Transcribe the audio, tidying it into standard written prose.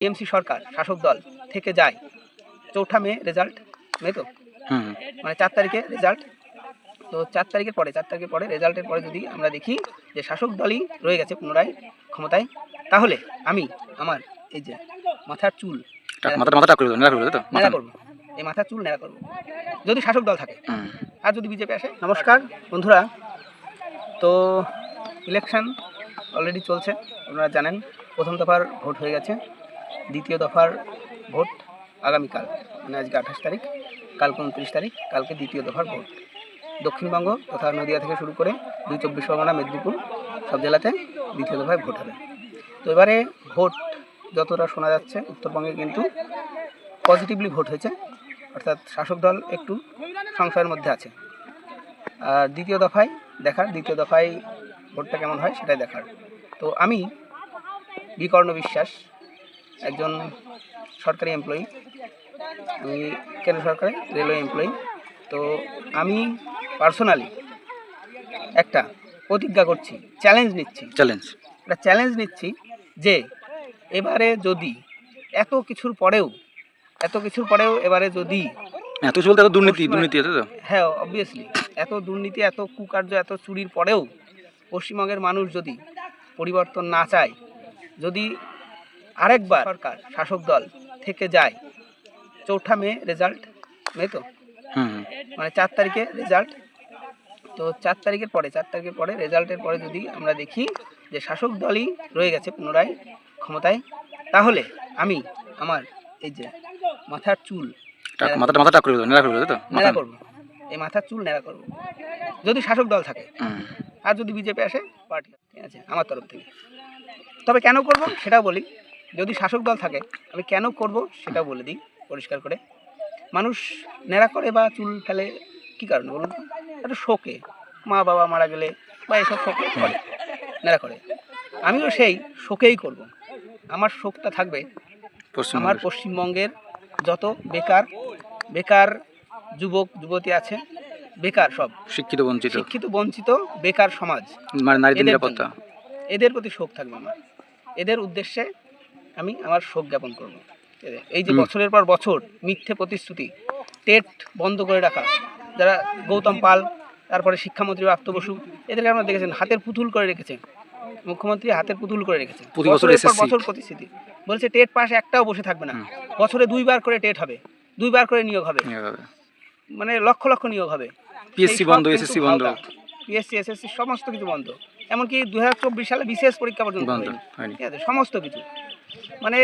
TMC সরকার শাসক দল থেকে যায় ৪ঠা মে রেজাল্ট, মে তো মানে ৪ তারিখে রেজাল্ট। তো ৪ তারিখের পরে রেজাল্টের পরে যদি আমরা দেখি যে শাসক দলই রয়ে গেছে পুনরায় ক্ষমতায়, তাহলে আমি আমার এই যে মাথার চুল ন্যাড়া করবো, এই মাথার চুল ন্যাড়া করবো যদি শাসক দল থাকে, আর যদি বিজেপি আসে। নমস্কার বন্ধুরা, তো ইলেকশন অলরেডি চলছে, আপনারা জানেন। প্রথম দফার ভোট হয়ে গেছে, দ্বিতীয় দফার ভোট আগামীকাল, মানে আজকে 28 তারিখ, কালকে 29 তারিখ, কালকে দ্বিতীয় দফার ভোট। দক্ষিণবঙ্গ তথা নদিয়া থেকে শুরু করে 2 চব্বিশ পরগনা, মেদিনীপুর সব জেলাতে দ্বিতীয় দফায় ভোট হবে। তো এবারে ভোট যতটা শোনা যাচ্ছে, উত্তরবঙ্গে কিন্তু পজিটিভলি ভোট হয়েছে, অর্থাৎ শাসক দল একটু সংশয়ের মধ্যে আছে। আর দ্বিতীয় দফায় ভোটটা কেমন হয় সেটাই দেখার। তো আমি বিকর্ণ বিশ্বাস, একজন সরকারি এমপ্লয়ি, আমি কেন্দ্র সরকারের রেলওয়ে এমপ্লয়ি। তো আমি পার্সোনালি একটা প্রতিজ্ঞা করছি, চ্যালেঞ্জ নিচ্ছি যে এবারে যদি এত কিছুর পরেও এবারে যদি দুর্নীতি হ্যাঁ অবভিয়াসলি এত দুর্নীতি, এত কুকার্য, এত চুরির পরেও পশ্চিমবঙ্গের মানুষ যদি পরিবর্তন না চায়, যদি আরেকবার সরকার শাসক দল থেকে যায় ৪ঠা মে রেজাল্ট, মে তো মানে ৪ তারিখে রেজাল্ট। তো ৪ তারিখের পরে রেজাল্টের পরে যদি আমরা দেখি যে শাসক দলই রয়ে গেছে পুনরায় ক্ষমতায়, তাহলে আমি আমার এই যে মাথার চুল ন্যাড়া করবো, এই মাথার চুল ন্যাড়া করবো যদি শাসক দল থাকে, আর যদি বিজেপি আসে পার্টি, ঠিক আছে, আমার তরফ থেকে। তবে কেন করব সেটাও বলি, যদি শাসক দল থাকে আমি কেন করব সেটাও বলে দিই পরিষ্কার করে। মানুষ ন্যাড়া করে বা চুল ফেলে কী কারণে বলুন? একটা শোকে, মা বাবা মারা গেলে বা এসব শোকে করে ন্যাড়া করে। আমিও সেই শোকেই করব। আমার শোকটা থাকবে আমার পশ্চিমবঙ্গের যত বেকার যুবক যুবতী আছে, বেকার সব শিক্ষিত বঞ্চিত বেকার সমাজ, মানে নারীদের নিরাপত্তা, এদের প্রতি শোক থাকবে আমার। এদের উদ্দেশ্যে আমি আমার শোক জ্ঞাপন করব। এই যে বছরের পর বছর মিথ্যে প্রতিশ্রুতি, টেট বন্ধ করে রাখা, যারা গৌতম পাল, তারপরে শিক্ষামন্ত্রী প্রাপ্ত বসু, এদেরকে আপনারা দেখেছেন হাতের পুতুল করে রেখেছে, মুখ্যমন্ত্রী হাতের পুতুল করে রেখেছে। বছর প্রতিশ্রুতি বলছে টেট পাস একটাও বসে থাকবে না, বছরে 2বার করে টেট হবে, 2বার করে নিয়োগ হবে, মানে লক্ষ লক্ষ নিয়োগ হবে। পিএসসি বন্ধ, এসএসসি বন্ধ, পিএসসি এসএসসি সমস্ত কিছু বন্ধ, এমনকি 2024 সালে বিশেষ পরীক্ষা পর্যন্ত বন্ধ, ঠিক আছে, সমস্ত কিছু মানে